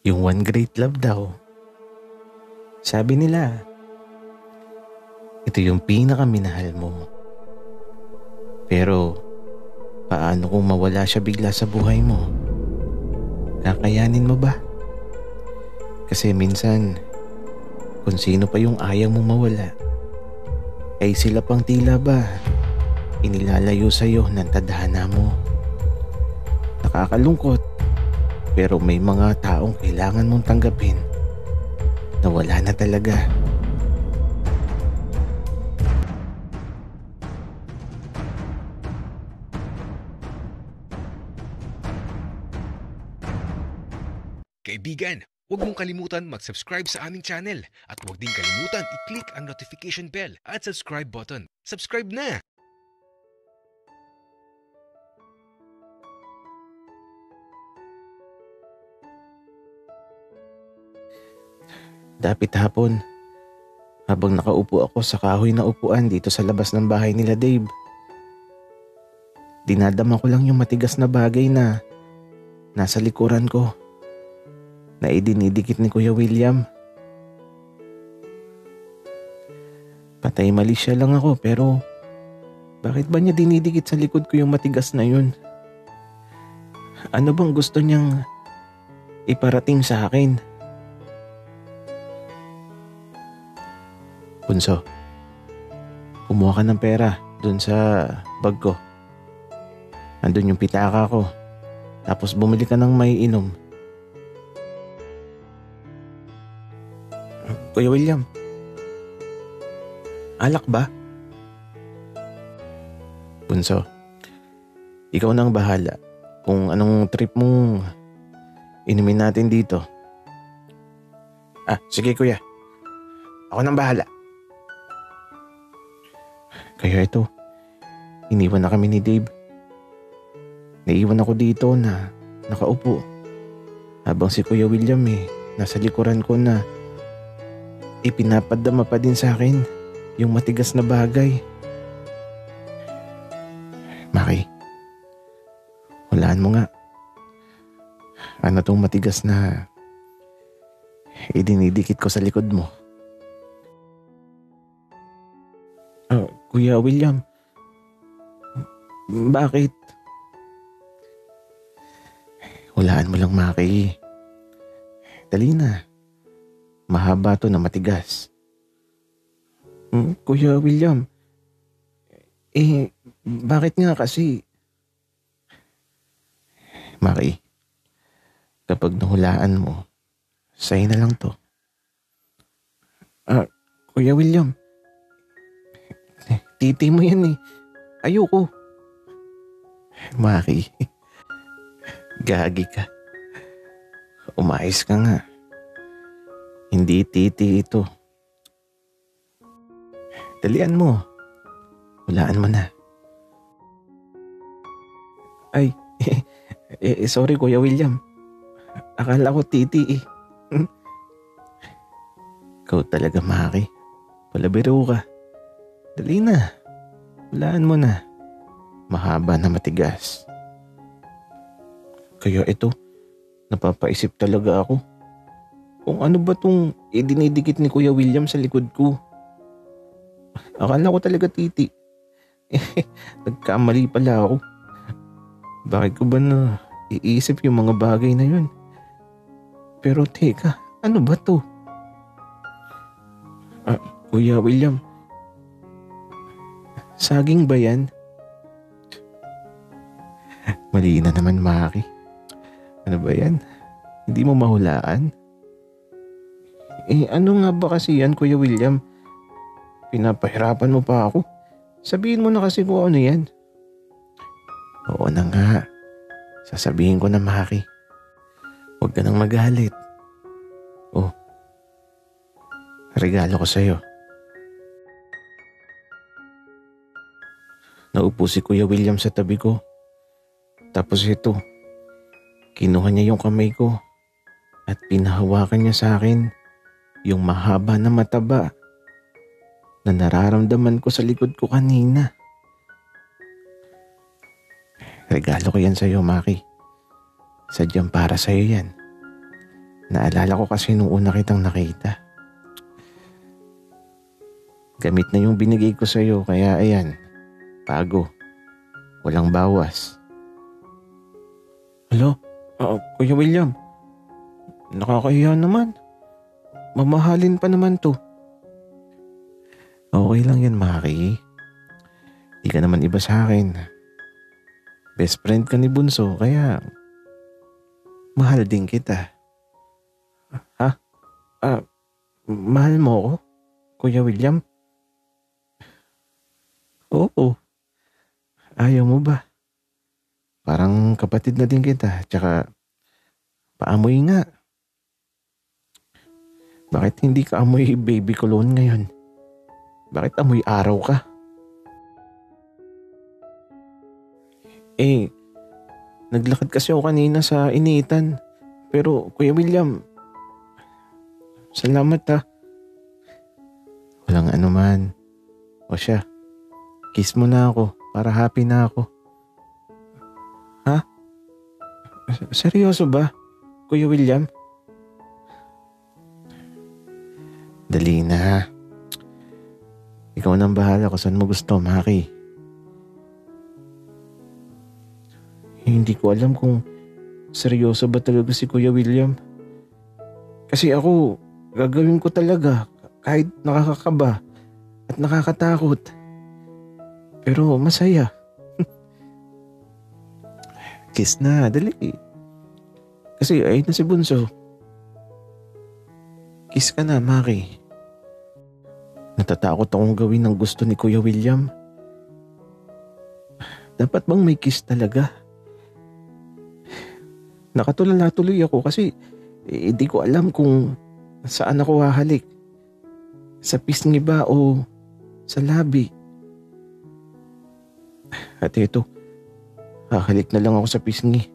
Yung one great love daw. Sabi nila, ito yung pinakaminahal mo. Pero paano kung mawala siya bigla sa buhay mo? Kakayanin mo ba? Kasi minsan, kung sino pa yung ayaw mong mawala, ay sila pang tila ba inilalayo sa'yo ng tadhana mo. Nakakalungkot, pero may mga taong kailangan mong tanggapin na wala na talaga. Kaibigan, huwag mong kalimutan mag-subscribe sa aming channel at huwag din kalimutan i-click ang notification bell at subscribe button. Subscribe na! Dapit hapon, habang nakaupo ako sa kahoy na upuan dito sa labas ng bahay nila Dave, dinadama ko lang yung matigas na bagay na nasa likuran ko, na idinidikit ni Kuya William. Patay mali siya lang ako, pero bakit ba niya dinidikit sa likod ko yung matigas na yun? Ano bang gusto niyang iparating sa akin? Bunso, kumuha ka ng pera dun sa bag ko. Andun yung pitaka ko. Tapos bumili ka ng may inom. Kuya William, alak ba? Bunso, ikaw nang bahala kung anong trip mong inumin natin dito. Sige kuya. Ako nang bahala. Kaya ito, iniwan na kami ni Dave. Naiwan ako dito na nakaupo habang si Kuya William nasa likuran ko na ipinapadama pa din sa akin yung matigas na bagay. Maki, hulaan mo nga. Ano tong matigas na idinidikit ko sa likod mo? Kuya William, bakit? Hulaan mo lang, Maki. Dali na. Mahaba to na matigas. Kuya William, bakit nga kasi? Maki, kapag nahulaan mo, sa'yo na lang to. Kuya William, titi mo yan Ayoko. Maki, gagi ka. Umayos ka nga. Hindi titi ito. Dalian mo. Hulaan mo na. Ay, sorry Kuya William. Akala ko titi Ikaw talaga, Maki. Palabiro ka. Dali na. Hulaan mo na. Mahaba na matigas. Kaya ito, napapaisip talaga ako. Kung ano ba tong idinidikit ni Kuya William sa likod ko. Akala ko talaga titi. Nagkamali pala ako. Bakit ko ba na iisip yung mga bagay na yun? Pero teka, ano ba to? Kuya William, saging ba yan? Mali na naman, Maki. Ano ba yan? Hindi mo mahulaan? Ano nga ba kasi yan, Kuya William? Pinapahirapan mo pa ako. Sabihin mo na kasi kung ano yan. Oo na nga. Sasabihin ko na, Maki. Huwag ka nang magalit. Oh, regalo ko sa'yo. Naupo si Kuya William sa tabi ko. Tapos ito, kinuha niya yung kamay ko at pinahawakan niya sa akin yung mahaba na mataba na nararamdaman ko sa likod ko kanina. Regalo ko yan sa'yo, Maki. Sadyang para sa'yo yan. Naalala ko kasi nung una kitang nakita. Gamit na yung binigay ko sa'yo kaya ayan, bago. Walang bawas. Hello? Kuya William, nakakahiya naman. Mamahalin pa naman to. Okay lang yan, Maki. Di ka naman iba sa akin. Best friend ka ni Bunso, kaya mahal din kita. Ha? Mahal mo ako, Kuya William? Oo. Ayaw mo ba? Parang kapatid na din kita, tsaka paamoy nga. Bakit hindi ka amoy baby cologne ngayon? Bakit amoy araw ka? Naglakad kasi ako kanina sa initan. Pero Kuya William, salamat ha. Walang anuman. O siya, kiss mo na ako para happy na ako. Ha? Seryoso ba, Kuya William? Dali na. Ikaw nang bahala kung saan mo gusto, Maki. Hindi ko alam kung seryoso ba talaga si Kuya William. Kasi ako, gagawin ko talaga kahit nakakakaba at nakakatakot. Pero masaya. Kiss na, dali. Kasi ayun na si Bunso. Kiss ka na, Maki. Natatakot akong gawin ang gusto ni Kuya William. Dapat bang may kiss talaga? Nakatulala tuloy ako kasi di ko alam kung saan ako hahalik. Sa pisngi ba o sa labi? At ito, hahalik na lang ako sa pisngi.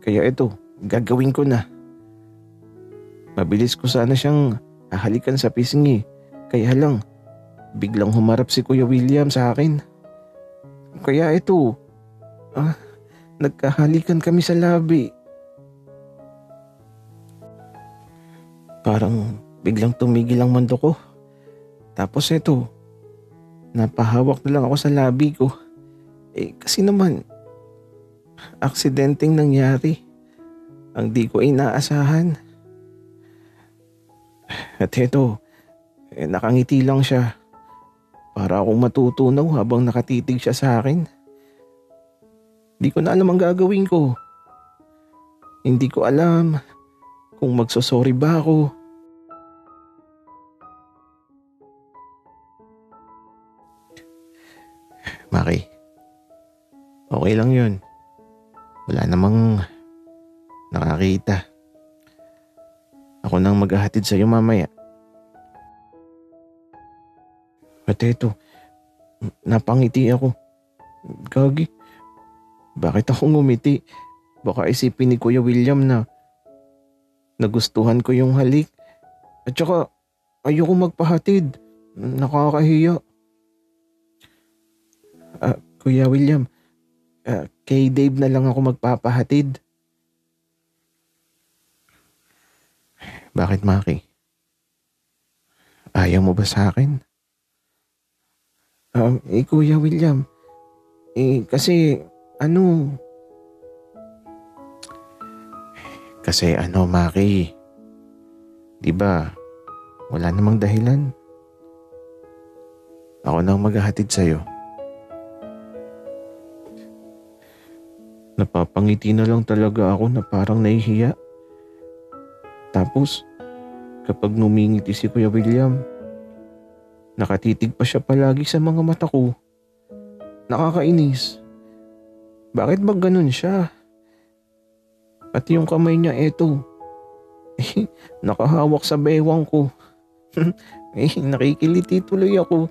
Kaya ito, gagawin ko na. Mabilis ko sana siyang hahalikan sa pisngi. Kaya lang, biglang humarap si Kuya William sa akin. Kaya ito, nagkahalikan kami sa labi. Parang biglang tumigil ang mundo ko. Tapos ito, napahawak na lang ako sa labi ko. Kasi naman, aksidenteng nangyari. Ang di ko inaasahan. At ito, nakangiti lang siya. Para akong matutunaw habang nakatitig siya sa akin. Di ko na alam ang gagawin ko. Hindi ko alam kung magsosorry ba ako. Maki, okay lang yun. Wala namang nakakita. Ako nang maghahatid sa'yo mamaya. At eto, napangiti ako. Gagi, bakit ako ngumiti? Baka isipin ni Kuya William na nagustuhan ko yung halik. At saka, ayoko magpahatid. Nakakahiya. Kuya William, kay Dave na lang ako magpapahatid. Bakit, Maki? Ayaw mo ba sa akin? Kuya William, kasi Maki, di ba, wala namang dahilan. Ako na ang maghahatid sa'yo. Napapangiti na lang talaga ako na parang nahihiya. Tapos, kapag numingiti si Kuya William, nakatitig pa siya palagi sa mga mata ko. Nakakainis. Bakit ba ganun siya? At yung kamay niya eto, nakahawak sa bewang ko. Nakikiliti tuloy ako.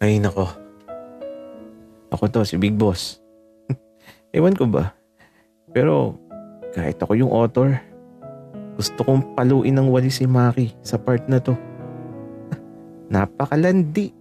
Ay nako, Ako to, si Big Boss. Ewan ko ba? Pero kahit ako yung author, gusto kong paluin ng walis si Maki sa part na to. Napakalandi.